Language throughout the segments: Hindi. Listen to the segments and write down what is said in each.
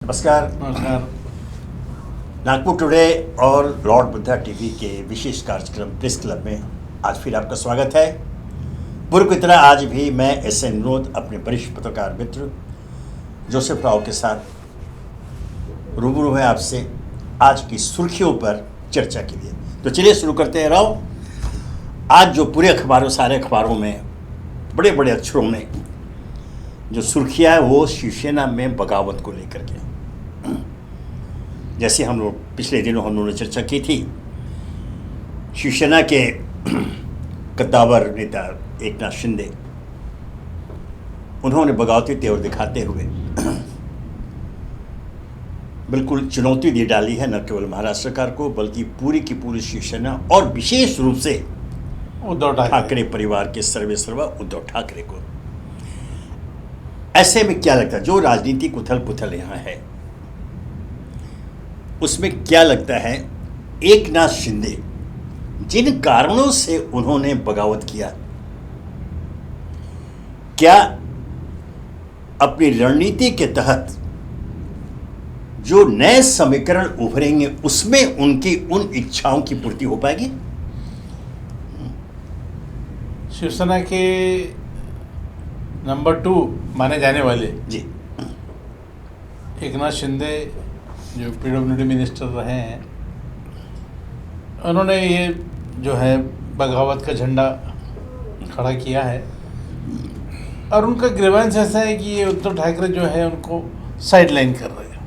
नमस्कार। नमस्कार। नागपुर टुडे और लॉर्ड बुद्धा टीवी के विशेष कार्यक्रम प्रेस क्लब में आज फिर आपका स्वागत है। पूर्व की तरह आज भी मैं एस.एन. विनोद अपने वरिष्ठ पत्रकार मित्र जोसेफ राव के साथ रूबरू है आपसे आज की सुर्खियों पर चर्चा के लिए। तो चलिए शुरू करते हैं। राव, आज जो पूरे अखबारों सारे अखबारों में बड़े बड़े अक्षरों में जो सुर्खियाँ है वो शिवसेना में बगावत को लेकर के, जैसे हम लोग पिछले दिनों हम लोगों ने चर्चा की थी, शिवसेना के कद्दावर नेता एकनाथ शिंदे उन्होंने बगावती तेवर दिखाते हुए बिल्कुल चुनौती दे डाली है, न केवल महाराष्ट्र सरकार को बल्कि पूरी की पूरी शिवसेना और विशेष रूप से उद्धव ठाकरे परिवार के सर्वे सर्वा उद्धव ठाकरे को। ऐसे में क्या लगता है, जो राजनीतिक उथल पुथल यहाँ है उसमें क्या लगता है, एकनाथ शिंदे जिन कारणों से उन्होंने बगावत किया, क्या अपनी रणनीति के तहत जो नए समीकरण उभरेंगे उसमें उनकी उन इच्छाओं की पूर्ति हो पाएगी? शिवसेना के नंबर 2 माने जाने वाले जी, एकनाथ शिंदे जो पीडब्ल्यूडी मिनिस्टर रहे हैं, उन्होंने ये जो है बगावत का झंडा खड़ा किया है। और उनका ग्रीवेंस ऐसा है कि ये उद्धव ठाकरे जो है उनको साइडलाइन कर रहे हैं।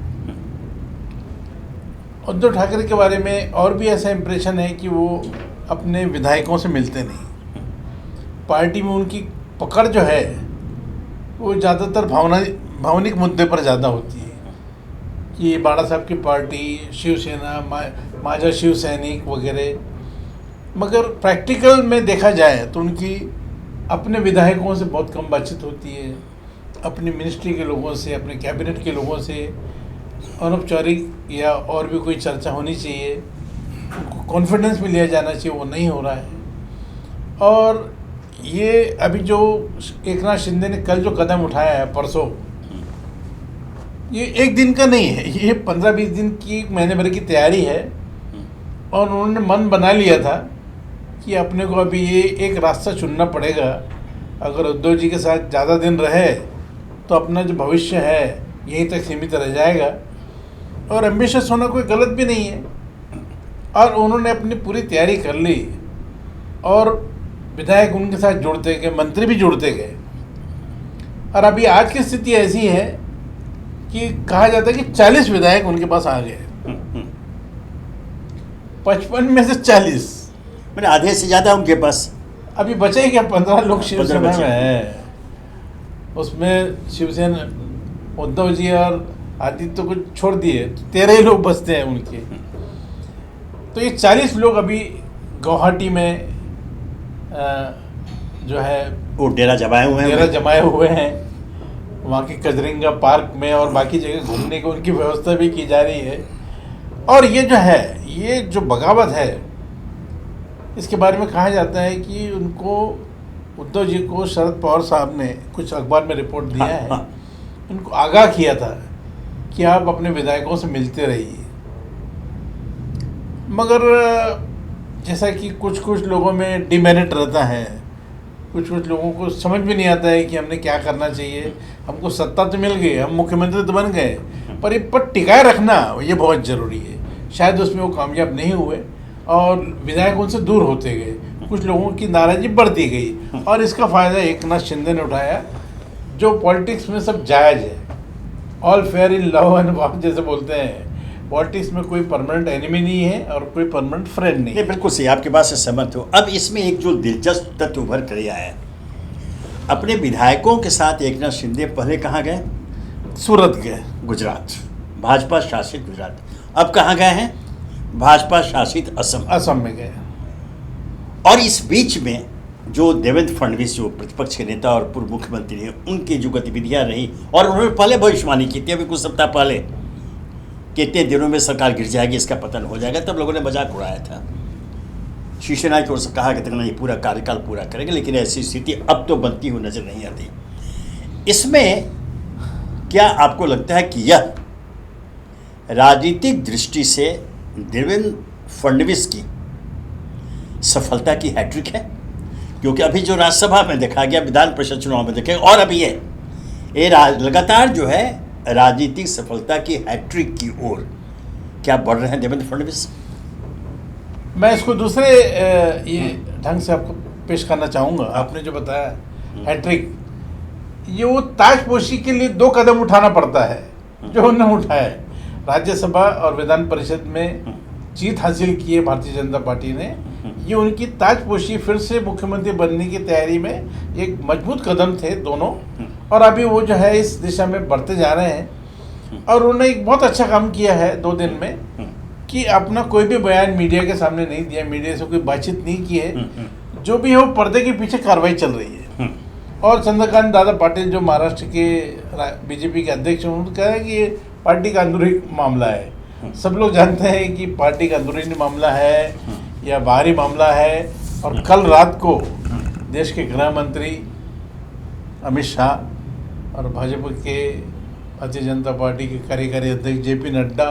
उद्धव ठाकरे के बारे में और भी ऐसा इम्प्रेशन है कि वो अपने विधायकों से मिलते नहीं। पार्टी में उनकी पकड़ जो है वो ज़्यादातर भावनिक मुद्दे पर ज़्यादा होती है कि बाड़ा साहब की पार्टी, शिवसेना, माझा शिव सैनिक वगैरह। मगर प्रैक्टिकल में देखा जाए तो उनकी अपने विधायकों से बहुत कम बातचीत होती है, अपनी मिनिस्ट्री के लोगों से, अपने कैबिनेट के लोगों से अनौपचारिक या और भी कोई चर्चा होनी चाहिए, उनको कॉन्फिडेंस में लिया जाना चाहिए, वो नहीं हो रहा है। और ये अभी जो एकनाथ शिंदे ने कल जो कदम उठाया है परसों, ये एक दिन का नहीं है, ये 15-20 दिन की, महीने भर की तैयारी है। और उन्होंने मन बना लिया था कि अपने को अभी ये एक रास्ता चुनना पड़ेगा। अगर उद्धव जी के साथ ज़्यादा दिन रहे तो अपना जो भविष्य है यहीं तक सीमित रह जाएगा। और एम्बिशियस होना कोई गलत भी नहीं है। और उन्होंने अपनी पूरी तैयारी कर ली और विधायक उनके साथ जुड़ते गए, मंत्री भी जुड़ते गए। और अभी आज की स्थिति ऐसी है कि कहा जाता है कि 40 विधायक उनके पास आ गए, 55 में से 40, मैंने आधे से ज़्यादा उनके पास। अभी बचे क्या 15 लोग शिवसेना 15 में हैं। उसमें शिवसेना उद्धव जी और आदित्य को छोड़ दिए तो 13 ही लोग बचते हैं उनके। तो ये 40 लोग अभी गुवाहाटी में जो है वो डेरा जमाए हुए हैं। वहाँ के कजरिंगा पार्क में और बाकी जगह घूमने की उनकी व्यवस्था भी की जा रही है। और ये जो है, ये जो बगावत है, इसके बारे में कहा जाता है कि उनको उद्धव जी को शरद पवार साहब ने कुछ अखबार में रिपोर्ट दिया है, उनको आगाह किया था कि आप अपने विधायकों से मिलते रहिए। मगर जैसा कि कुछ लोगों में डिमेरिट रहता है, कुछ लोगों को समझ भी नहीं आता है कि हमने क्या करना चाहिए। हमको सत्ता तो मिल गई, हम मुख्यमंत्री तो बन गए, पर ये पर टिकाए रखना ये बहुत ज़रूरी है। शायद उसमें वो कामयाब नहीं हुए और विधायक उनसे दूर होते गए, कुछ लोगों की नाराज़गी बढ़ती गई। और इसका फ़ायदा एकनाथ शिंदे ने उठाया। जो पॉलिटिक्स में सब जायज़ है, all fair in love and war जैसे बोलते हैं, पॉलिटिक्स में कोई परमानेंट एनिमी नहीं है और कोई परमानेंट फ्रेंड नहीं है। बिल्कुल सही, आपके बात से सहमत हो। अब इसमें एक जो दिलचस्प तथ्य उभर कर आया है, अपने विधायकों के साथ एकनाथ शिंदे पहले कहाँ गए? सूरत गए, गुजरात, भाजपा शासित गुजरात। अब कहाँ गए हैं? भाजपा शासित असम में गए। और इस बीच में जो देवेंद्र फडणवीस जो प्रतिपक्ष के नेता और पूर्व मुख्यमंत्री हैं, उनकी जो गतिविधियाँ रही, और उन्होंने पहले भविष्यवाणी की थी अभी कुछ सप्ताह पहले कि इतने दिनों में सरकार गिर जाएगी, इसका पतन हो जाएगा। तब लोगों ने मजाक उड़ाया था। शिवसेना की ओर से कहा कि नहीं, पूरा कार्यकाल पूरा करेंगे, लेकिन ऐसी स्थिति अब तो बनती हुई नजर नहीं आती। इसमें क्या आपको लगता है कि यह राजनीतिक दृष्टि से देवेंद्र फडणवीस की सफलता की हैट्रिक है, क्योंकि अभी जो राज्यसभा में देखा गया, विधान परिषद चुनाव में देखे, और अभी ये लगातार जो है राजनीतिक सफलता की हैट्रिक की ओर क्या बढ़ रहे हैं देवेंद्र फडणवीस? मैं इसको दूसरे ये ढंग से आपको पेश करना चाहूँगा। आपने जो बताया हैट्रिक, ये वो ताजपोशी के लिए 2 कदम उठाना पड़ता है जो उन्होंने उठाया है। राज्यसभा और विधान परिषद में जीत हासिल की है भारतीय जनता पार्टी ने। ये उनकी ताजपोशी, फिर से मुख्यमंत्री बनने की तैयारी में एक मजबूत कदम थे दोनों, और अभी वो जो है इस दिशा में बढ़ते जा रहे हैं। और उन्होंने एक बहुत अच्छा काम किया है 2 दिन में कि अपना कोई भी बयान मीडिया के सामने नहीं दिया, मीडिया से कोई बातचीत नहीं की है। जो भी है वो पर्दे के पीछे कार्रवाई चल रही है। और चंद्रकांत दादा पाटिल जो महाराष्ट्र के बीजेपी के अध्यक्ष हैं, उन्होंने कहा है कि ये पार्टी का अंदरूनी मामला है। सब लोग जानते हैं कि पार्टी का अंदरूनी मामला है या बाहरी मामला है। और कल रात को देश के गृह मंत्री अमित शाह और भाजपा के भारतीय जनता पार्टी के कार्यकारी अध्यक्ष जेपी नड्डा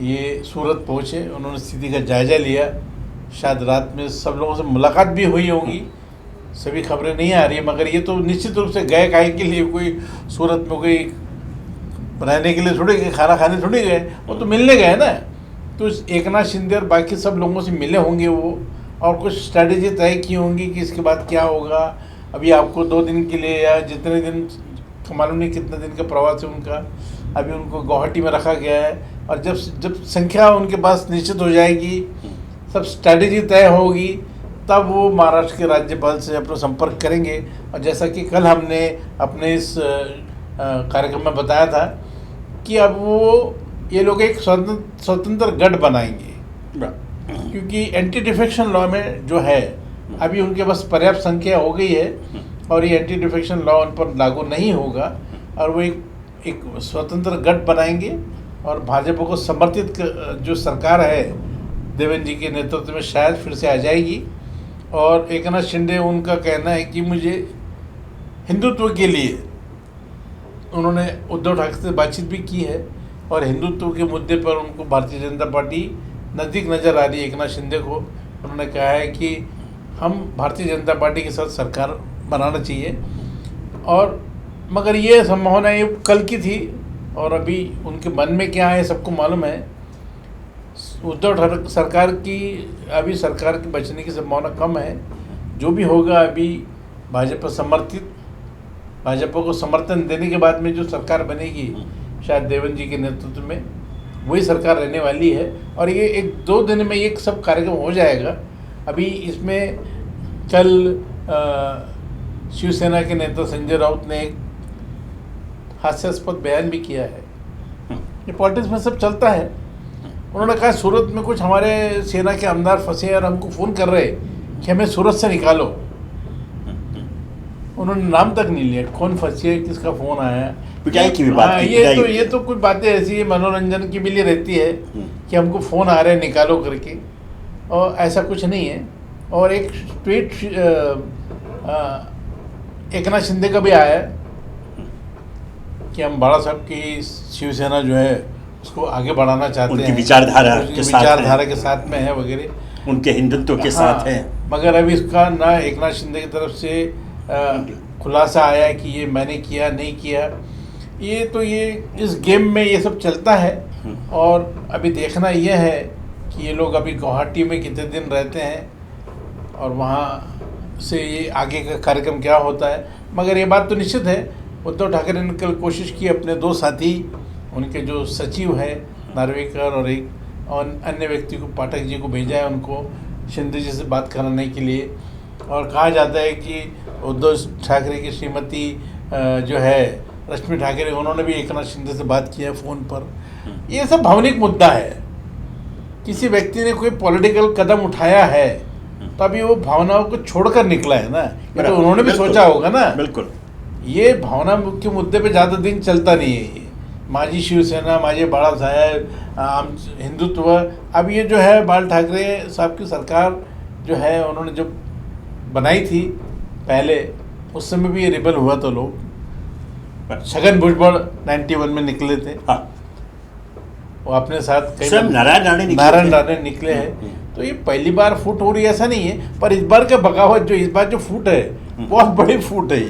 ये सूरत पहुँचे, उन्होंने स्थिति का जायजा लिया। शायद रात में सब लोगों से मुलाकात भी हुई होगी, सभी खबरें नहीं आ रही है, मगर ये तो निश्चित रूप से गए काहे के लिए, कोई सूरत में कोई रहने के लिए थोड़ी गए, खाना खाने थोड़ी गए, वो तो मिलने गए ना। तो एकनाथ शिंदे और बाकी सब लोगों से मिले होंगे वो, और कुछ स्ट्रैटेजी तय की होंगी कि इसके बाद क्या होगा। अभी आपको 2 दिन के लिए या जितने दिन, मालूम नहीं कितने दिन का प्रवास है उनका, अभी उनको गुवाहाटी में रखा गया है। और जब संख्या उनके पास निश्चित हो जाएगी, सब स्ट्रैटेजी तय होगी, तब वो महाराष्ट्र के राज्यपाल से अपना संपर्क करेंगे। और जैसा कि कल हमने अपने इस कार्यक्रम में बताया था कि अब ये लोग एक स्वतंत्र गढ़ बनाएंगे, क्योंकि एंटी डिफेक्शन लॉ में जो है अभी उनके पास पर्याप्त संख्या हो गई है, और ये एंटी डिफेक्शन लॉ उन पर लागू नहीं होगा। और वो एक स्वतंत्र गढ़ बनाएंगे, और भाजपा को समर्थित जो सरकार है देवेंद्र जी के नेतृत्व में शायद फिर से आ जाएगी। और एकनाथ शिंदे, उनका कहना है कि मुझे हिंदुत्व के लिए, उन्होंने उद्धव ठाकरे से बातचीत भी की है, और हिंदुत्व के मुद्दे पर उनको भारतीय जनता पार्टी नज़दीक नज़र आ रही है। एकनाथ शिंदे को उन्होंने कहा है कि हम भारतीय जनता पार्टी के साथ सरकार बनाना चाहिए। और मगर ये संभावना ये कल की थी, और अभी उनके मन में क्या है सबको मालूम है। उद्धव सरकार की अभी सरकार के बचने की संभावना कम है। जो भी होगा, अभी भाजपा को समर्थन देने के बाद में जो सरकार बनेगी, शायद देवेंद्र जी के नेतृत्व में वही सरकार रहने वाली है। और ये 1-2 दिन में ये सब कार्यक्रम हो जाएगा। अभी इसमें कल शिवसेना के नेता संजय राउत ने एक हास्यास्पद बयान भी किया है। ये पॉलिटिक्स में सब चलता है। उन्होंने कहा सूरत में कुछ हमारे सेना के आमदार फंसे और हमको फ़ोन कर रहे कि हमें सूरत से निकालो। उन्होंने नाम तक नहीं लिया, कौन फंसी है, किसका फ़ोन आया। पिटाई की भी बात की। ये तो कुछ बातें ऐसी मनोरंजन की भी लिए रहती है कि हमको फ़ोन आ रहे हैं निकालो करके, और ऐसा कुछ नहीं है। और एक ट्वीट एकनाथ शिंदे का भी आया कि हम बाला साहब की शिवसेना जो है उसको आगे बढ़ाना चाहते हैं, उनकी विचारधारा के साथ में है वगैरह, उनके हिंदुत्व के साथ है। मगर अभी इसका ना एकनाथ शिंदे की तरफ से खुलासा आया कि ये मैंने किया नहीं किया। ये इस गेम में ये सब चलता है। और अभी देखना ये है कि ये लोग अभी गुवाहाटी में कितने दिन रहते हैं, और वहाँ से ये आगे का कार्यक्रम क्या होता है। मगर ये बात तो निश्चित है, उद्धव ठाकरे ने कल कोशिश की अपने 2 साथी, उनके जो सचिव है नार्वेकर और एक अन्य व्यक्ति को, पाठक जी को भेजा है उनको शिंदे जी से बात कराने के लिए। और कहा जाता है कि उद्धव ठाकरे की श्रीमती जो है रश्मि ठाकरे, उन्होंने भी एकनाथ शिंदे से बात किया फ़ोन पर। ये सब भावनिक मुद्दा है। किसी व्यक्ति ने कोई पॉलिटिकल कदम उठाया है तो अभी वो भावनाओं को छोड़कर निकला है ना, ये तो उन्होंने भी सोचा होगा ना। बिल्कुल, ये भावना के मुद्दे पे ज़्यादा दिन चलता नहीं है। ये माझी शिवसेना, माझे बाला साहेब, हिंदुत्व, अब ये जो है बाल ठाकरे साहब की सरकार जो है, उन्होंने जब बनाई थी पहले, उस समय भी ये रिबल हुआ तो लोग, छगन भुजबल 91 में निकले थे। हाँ। वो अपने साथ कई स्वयं नारायण राणे निकले हैं। तो ये पहली बार फूट हो रही है ऐसा नहीं है, पर इस बार का बगावत जो इस बार जो फूट है बहुत बड़ी फूट है।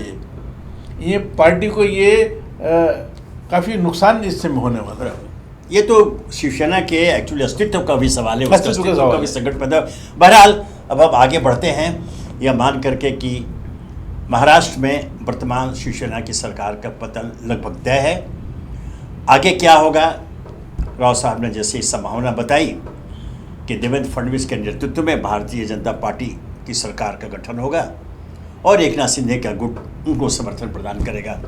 ये पार्टी को ये काफ़ी नुकसान इससे होने वाला है। ये तो शिवसेना के एक्चुअली अस्तित्व का भी सवाल है, उसके अस्तित्व का अस्तित्व सवाल का भी है। संकट पैदा। बहरहाल अब आप आगे बढ़ते हैं यह मान करके कि महाराष्ट्र में वर्तमान शिवसेना की सरकार का पतन लगभग तय है। आगे क्या होगा, राव साहब ने जैसे संभावना बताई कि देवेंद्र फडणवीस के नेतृत्व में भारतीय जनता पार्टी की सरकार का गठन होगा और एकनाथ शिंदे का गुट उनको समर्थन प्रदान करेगा।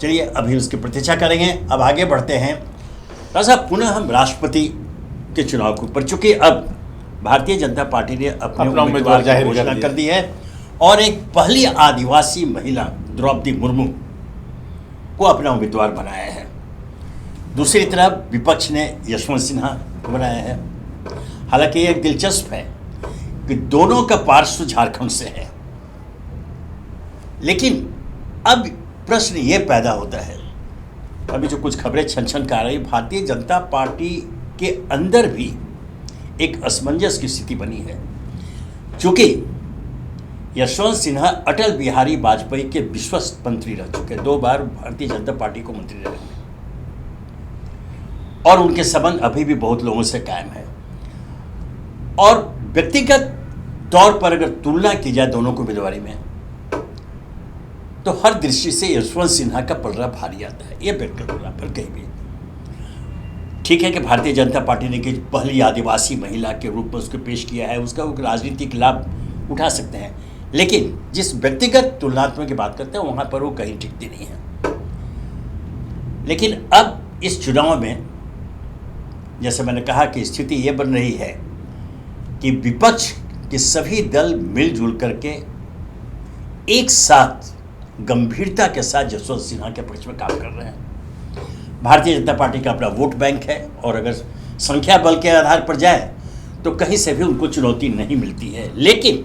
चलिए अभी उसकी प्रतीक्षा करेंगे। अब आगे बढ़ते हैं। राव साहब, पुनः हम राष्ट्रपति के चुनाव के ऊपर, चूंकि अब भारतीय जनता पार्टी ने अपने उम्मीदवार की जाहिर घोषणा कर दी है और एक पहली आदिवासी महिला द्रौपदी मुर्मू को अपना उम्मीदवार बनाया है। दूसरी तरफ विपक्ष ने यशवंत सिन्हा को बनाया है। हालांकि ये एक दिलचस्प है कि दोनों का पार्श्व झारखंड से है, लेकिन अब प्रश्न ये पैदा होता है, अभी जो कुछ खबरें छन कर आ रही, भारतीय जनता पार्टी के अंदर भी एक असमंजस की स्थिति बनी है। चूंकि यशवंत सिन्हा अटल बिहारी वाजपेयी के विश्वस्त मंत्री रह चुके, 2 बार भारतीय जनता पार्टी को मंत्री रहे और उनके संबंध अभी भी बहुत लोगों से कायम है। और व्यक्तिगत तौर पर अगर तुलना की जाए दोनों को उम्मीदवारी में, तो हर दृष्टि से यशवंत सिन्हा का पलड़ा भारी आता है। यह व्यक्तिगत तुलना पर कहीं भी ठीक है कि भारतीय जनता पार्टी ने कि पहली आदिवासी महिला के रूप में उसको पेश किया है, उसका वो राजनीतिक लाभ उठा सकते हैं, लेकिन जिस व्यक्तिगत तुलनात्मक की बात करते हैं वहां पर वो कहीं टिकती नहीं है। लेकिन अब इस चुनाव में जैसे मैंने कहा कि स्थिति ये बन रही है कि विपक्ष के सभी दल मिलजुल करके एक साथ गंभीरता के साथ यशवंत सिन्हा के पक्ष में काम कर रहे हैं। भारतीय जनता पार्टी का अपना वोट बैंक है और अगर संख्या बल के आधार पर जाए तो कहीं से भी उनको चुनौती नहीं मिलती है। लेकिन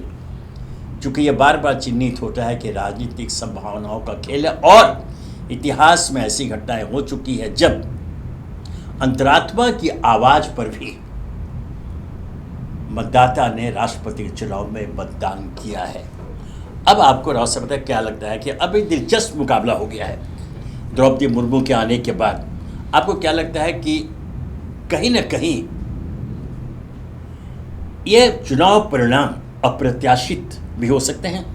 चूंकि ये बार बार चिन्हित होता है कि राजनीतिक संभावनाओं का खेल है और इतिहास में ऐसी घटनाएं हो चुकी है जब अंतरात्मा की आवाज पर भी मतदाता ने राष्ट्रपति के चुनाव में मतदान किया है। अब आपको राव साहब बताया क्या लगता है कि अब एक दिलचस्प मुकाबला हो गया है द्रौपदी मुर्मू के आने के बाद। आपको क्या लगता है कि कहीं ना कहीं ये चुनाव परिणाम अप्रत्याशित भी हो सकते हैं?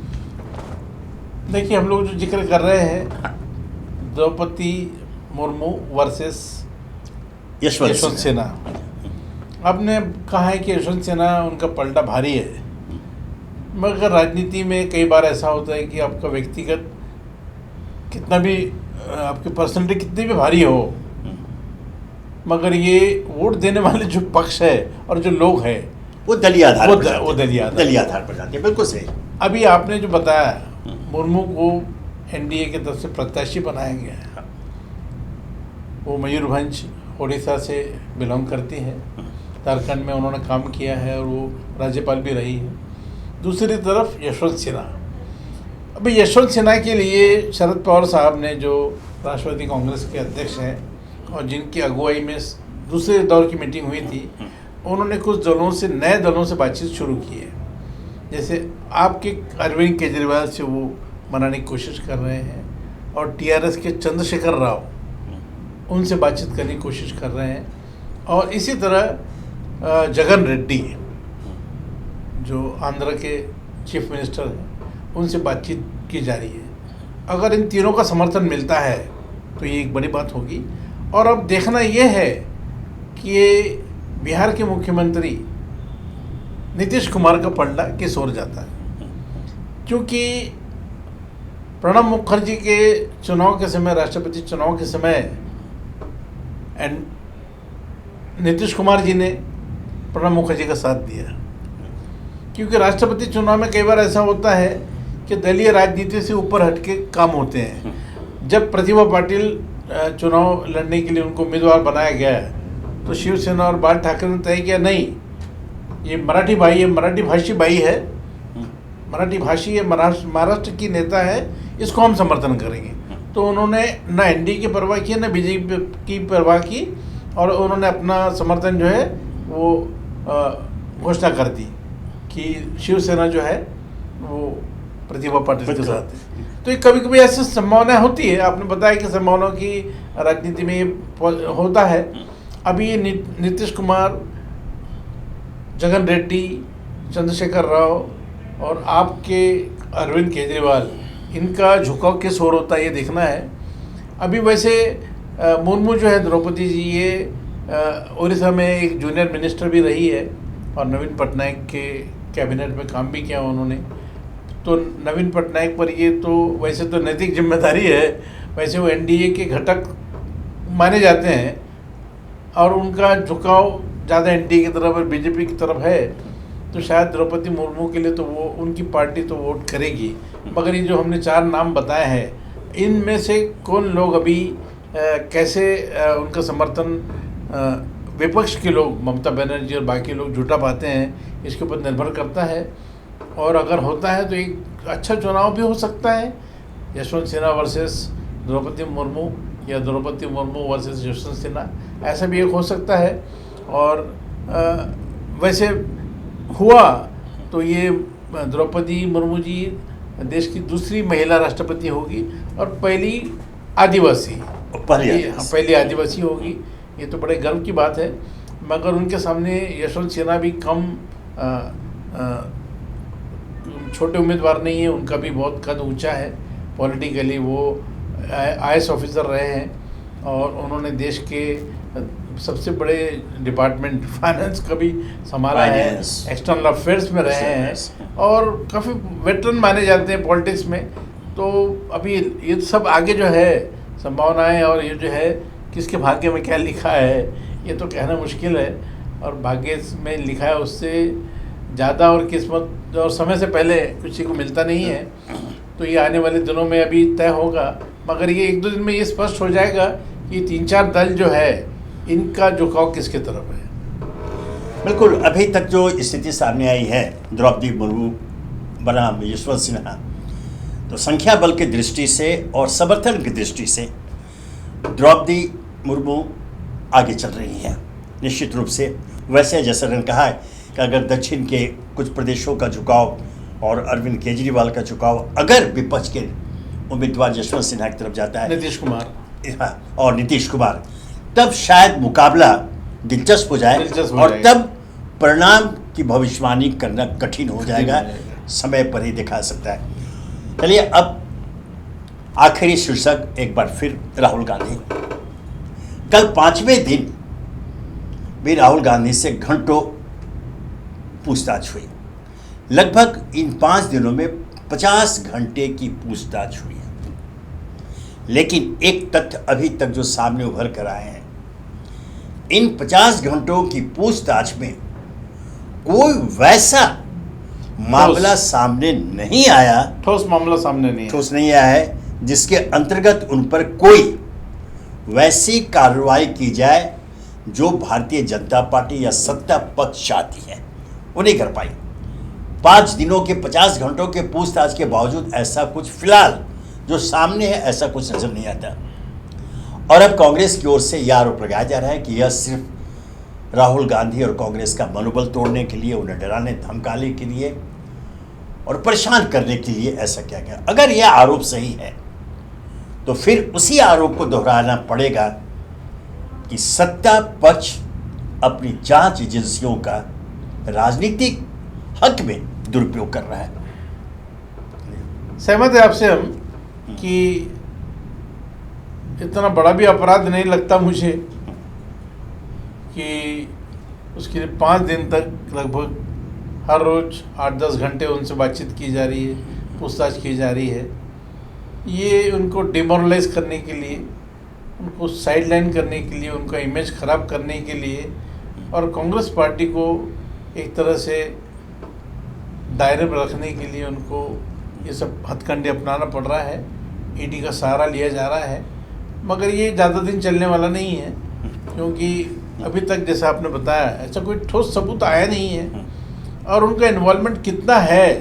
देखिए, हम लोग जो जिक्र कर रहे हैं द्रौपदी मुर्मू वर्सेस यशवंत सिन्हा, आपने कहा है कि यशवंत सिन्हा उनका पलड़ा भारी है, मगर राजनीति में कई बार ऐसा होता है कि आपका व्यक्तिगत कितना भी आपकी पर्सनैलिटी कितनी भी भारी हो, मगर ये वोट देने वाले जो पक्ष है और जो लोग हैं वो दलीय आधार वो दलीय आधार पर जाते हैं। बिल्कुल सही। अभी आपने जो बताया मुर्मू को एनडीए की तरफ से प्रत्याशी बनाया गया है, वो मयूरभंज उड़ीसा से बिलोंग करती है, झारखंड में उन्होंने काम किया है और वो राज्यपाल भी रही है। दूसरी तरफ यशवंत सिन्हा, अभी यशवंत सिन्हा के लिए शरद पवार साहब ने जो राष्ट्रवादी कांग्रेस के अध्यक्ष हैं और जिनकी अगुवाई में दूसरे दौर की मीटिंग हुई थी, उन्होंने कुछ दलों से, नए दलों से बातचीत शुरू की है। जैसे आपके अरविंद केजरीवाल से वो मनाने की कोशिश कर रहे हैं और टीआरएस के चंद्रशेखर राव उनसे बातचीत करने की कोशिश कर रहे हैं, और इसी तरह जगन रेड्डी जो आंध्र के चीफ मिनिस्टर हैं उनसे बातचीत की जा रही है। अगर इन तीनों का समर्थन मिलता है तो ये एक बड़ी बात होगी। और अब देखना ये है कि ये बिहार के मुख्यमंत्री नीतीश कुमार का पलड़ा किस ओर जाता है, क्योंकि प्रणब मुखर्जी के चुनाव के समय, राष्ट्रपति चुनाव के समय नीतीश कुमार जी ने प्रणब मुखर्जी का साथ दिया, क्योंकि राष्ट्रपति चुनाव में कई बार ऐसा होता है कि दलीय राजनीति से ऊपर हटके काम होते हैं। जब प्रतिभा पाटिल चुनाव लड़ने के लिए उनको उम्मीदवार बनाया गया तो शिवसेना और बाल ठाकरे ने तय किया, नहीं, ये मराठी भाई है, मराठी भाषी भाई है, मराठी भाषी है, महाराष्ट्र की नेता है, इसको हम समर्थन करेंगे। तो उन्होंने न एनडीए की परवाह की न बीजेपी की परवाह की, और उन्होंने अपना समर्थन जो है वो घोषणा कर दी कि शिवसेना जो है वो प्रतिभा पाटिल के साथ है। तो ये कभी कभी ऐसी संभावना होती है, आपने बताया कि संभावनाओं की राजनीति में ये होता है। अभी ये नीतीश कुमार, जगन रेड्डी, चंद्रशेखर राव और आपके अरविंद केजरीवाल, इनका झुकाव किस ओर होता है ये देखना है। अभी वैसे मुर्मू जो है द्रौपदी जी, ये उड़ीसा में एक जूनियर मिनिस्टर भी रही है और नवीन पटनायक के कैबिनेट में काम भी किया उन्होंने। तो नवीन पटनायक पर ये तो वैसे तो नैतिक जिम्मेदारी है, वैसे वो एनडीए के घटक माने जाते हैं और उनका झुकाव ज़्यादा एनडीए की तरफ और बीजेपी की तरफ है। तो शायद द्रौपदी मुर्मू के लिए तो वो उनकी पार्टी तो वोट करेगी। मगर ये जो हमने 4 नाम बताए हैं, इनमें से कौन लोग अभी कैसे उनका समर्थन विपक्ष के लोग, ममता बनर्जी और बाकी लोग जुटा पाते हैं, इसके ऊपर निर्भर करता है। और अगर होता है तो एक अच्छा चुनाव भी हो सकता है, यशवंत सिन्हा वर्सेस द्रौपदी मुर्मू या द्रौपदी मुर्मू वर्सेस यशवंत सिन्हा, ऐसा भी एक हो सकता है। और वैसे हुआ तो ये द्रौपदी मुर्मू जी देश की दूसरी महिला राष्ट्रपति होगी और पहली आदिवासी होगी। ये तो बड़े गर्व की बात है। मगर उनके सामने यशवंत सिन्हा भी कम छोटे उम्मीदवार नहीं है, उनका भी बहुत कद ऊंचा है। पॉलिटिकली वो IAS ऑफिसर रहे हैं और उन्होंने देश के सबसे बड़े डिपार्टमेंट फाइनेंस का भी संभाला है, एक्सटर्नल अफेयर्स में रहे हैं और काफ़ी वेटरन माने जाते हैं पॉलिटिक्स में। तो अभी ये सब आगे जो है संभावनाएं, और ये जो है किसके भाग्य में क्या लिखा है ये तो कहना मुश्किल है। और भाग्य में लिखा है उससे ज़्यादा और किस्मत और समय से पहले किसी को मिलता नहीं है। तो ये आने वाले दिनों में अभी तय होगा। मगर ये 1-2 दिन में ये स्पष्ट हो जाएगा कि 3-4 दल जो है इनका झुकाव किसके तरफ है। बिल्कुल, अभी तक जो स्थिति सामने आई है द्रौपदी मुर्मू बनाम यशवंत सिन्हा, तो संख्या बल की दृष्टि से और समर्थन की दृष्टि से द्रौपदी मुर्मू आगे चल रही है निश्चित रूप से। वैसे जैसा उन्होंने कहा है कि अगर दक्षिण के कुछ प्रदेशों का झुकाव और अरविंद केजरीवाल का झुकाव अगर विपक्ष के उम्मीदवार यशवंत सिन्हा की तरफ जाता है, नीतीश कुमार, हाँ, और नीतीश कुमार, तब शायद मुकाबला दिलचस्प हो जाए और तब परिणाम की भविष्यवाणी करना कठिन हो जाएगा। समय पर ही दिखा सकता है। चलिए अब आखिरी शीर्षक एक बार फिर राहुल गांधी। कल 5वें दिन भी राहुल गांधी से घंटों पूछताछ हुई। लगभग इन 5 दिनों में 50 घंटे की पूछताछ हुई है। लेकिन एक तथ्य अभी तक जो सामने उभर कर आए हैं, इन 50 घंटों की पूछताछ में कोई वैसा मामला सामने नहीं आया, ठोस मामला सामने नहीं आया है जिसके अंतर्गत उन पर कोई वैसी कार्रवाई की जाए जो भारतीय जनता पार्टी या सत्ता पक्ष चाहती है, वो नहीं कर पाई। 5 दिनों के 50 घंटों के पूछताछ के बावजूद ऐसा कुछ फिलहाल जो सामने है ऐसा कुछ नजर नहीं आता। और अब कांग्रेस की ओर से यह आरोप लगाया जा रहा है कि यह सिर्फ राहुल गांधी और कांग्रेस का मनोबल तोड़ने के लिए, उन्हें डराने धमकाने के लिए और परेशान करने के लिए ऐसा किया गया। अगर यह आरोप सही है तो फिर उसी आरोप को दोहराना पड़ेगा कि सत्ता पक्ष अपनी जांच एजेंसियों का राजनीतिक हक में दुरुपयोग कर रहा है। सहमत है आपसे हम कि इतना बड़ा भी अपराध नहीं लगता मुझे कि उसके लिए 5 दिन तक लगभग हर रोज़ 8-10 घंटे उनसे बातचीत की जा रही है, पूछताछ की जा रही है। ये उनको डिमोरलाइज करने के लिए, उनको साइडलाइन करने के लिए, उनका इमेज ख़राब करने के लिए और कांग्रेस पार्टी को एक तरह से दायरे में रखने के लिए उनको ये सब हथकंडे अपनाना पड़ रहा है। ईडी का सहारा लिया जा रहा है। मगर ये ज़्यादा दिन चलने वाला नहीं है, क्योंकि अभी तक जैसा आपने बताया ऐसा कोई ठोस सबूत आया नहीं है। और उनका इन्वॉल्वमेंट कितना है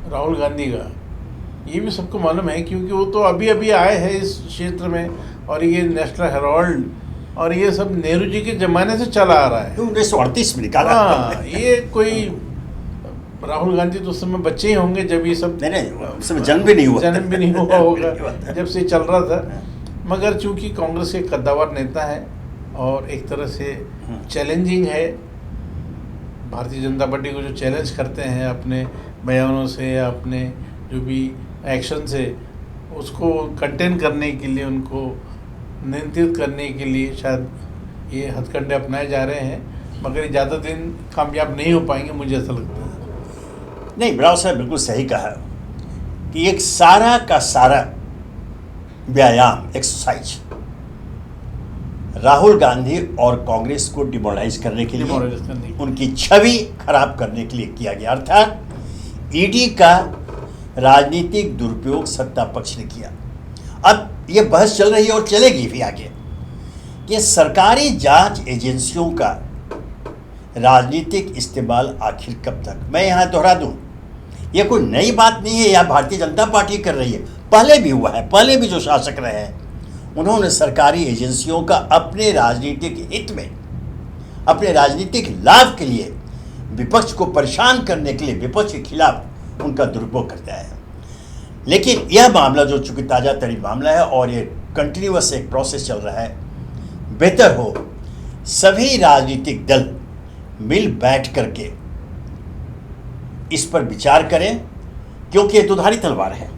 राहुल गांधी का, ये भी सबको मालूम है, क्योंकि वो तो अभी अभी आए हैं इस क्षेत्र में। और ये नेशनल हेराल्ड और ये सब नेहरू जी के ज़माने से चला आ रहा है। 1938 में निकाला। हाँ, ये कोई राहुल गांधी तो उस समय बच्चे ही होंगे जब ये सब, नहीं, उस समय जन्म भी नहीं हुआ, जन्म भी नहीं हुआ होगा जब से चल रहा था। मगर चूंकि कांग्रेस के कद्दावर नेता है और एक तरह से चैलेंजिंग है, भारतीय जनता पार्टी को जो चैलेंज करते हैं अपने बयानों से या अपने जो भी एक्शन से, उसको कंटेन करने के लिए, उनको नियंत्रित करने के लिए शायद ये हथकंडे अपनाए जा रहे हैं, मगर ये ज़्यादा दिन कामयाब नहीं हो पाएंगे, मुझे ऐसा लगता है। नहीं, ब्राव साहब बिल्कुल सही कहा कि एक सारा का सारा व्यायाम, एक्सरसाइज राहुल गांधी और कांग्रेस को डिमोरलाइज करने के लिए, उनकी छवि खराब करने के लिए किया गया। अर्थात ईडी का राजनीतिक दुरुपयोग सत्ता पक्ष ने किया। अब ये बहस चल रही है और चलेगी भी आगे कि सरकारी जांच एजेंसियों का राजनीतिक इस्तेमाल आखिर कब तक। मैं यहाँ दोहरा दूँ, ये कोई नई बात नहीं है, या भारतीय जनता पार्टी कर रही है, पहले भी हुआ है। पहले भी जो शासक रहे हैं उन्होंने सरकारी एजेंसियों का अपने राजनीतिक हित में, अपने राजनीतिक लाभ के लिए, विपक्ष को परेशान करने के लिए, विपक्ष के खिलाफ उनका दुरुपयोग करता है। लेकिन यह मामला जो चूंकि ताज़ा तरीन मामला है और ये कंटिन्यूअस एक प्रोसेस चल रहा है, बेहतर हो सभी राजनीतिक दल मिल बैठ करके इस पर विचार करें, क्योंकि ये दुधारी तलवार है।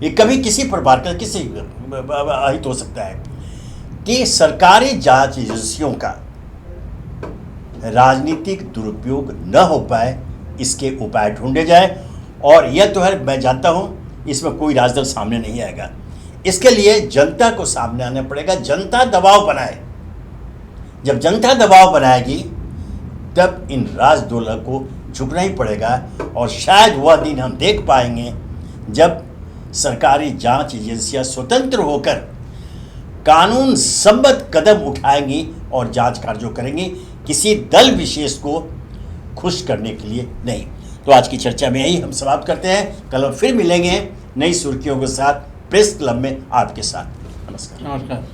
ये कभी किसी पर बात कर किसी अहित हो सकता है कि सरकारी जांच एजेंसियों का राजनीतिक दुरुपयोग न हो पाए, इसके उपाय ढूंढे जाए। और यह तो है, मैं जानता हूं इसमें कोई राजदल सामने नहीं आएगा, इसके लिए जनता को सामने आना पड़ेगा। जनता दबाव बनाए, जब जनता दबाव बनाएगी तब इन राजदोलों को झुकना ही पड़ेगा। और शायद वह दिन हम देख पाएंगे जब सरकारी जांच एजेंसियां स्वतंत्र होकर कानून सम्मत कदम उठाएंगी और जांच कार्यों करेंगी, किसी दल विशेष को खुश करने के लिए नहीं। तो आज की चर्चा में यही हम समाप्त करते हैं। कल हम फिर मिलेंगे नई सुर्खियों के साथ प्रेस क्लब में आपके साथ। नमस्कार। नमस्कार।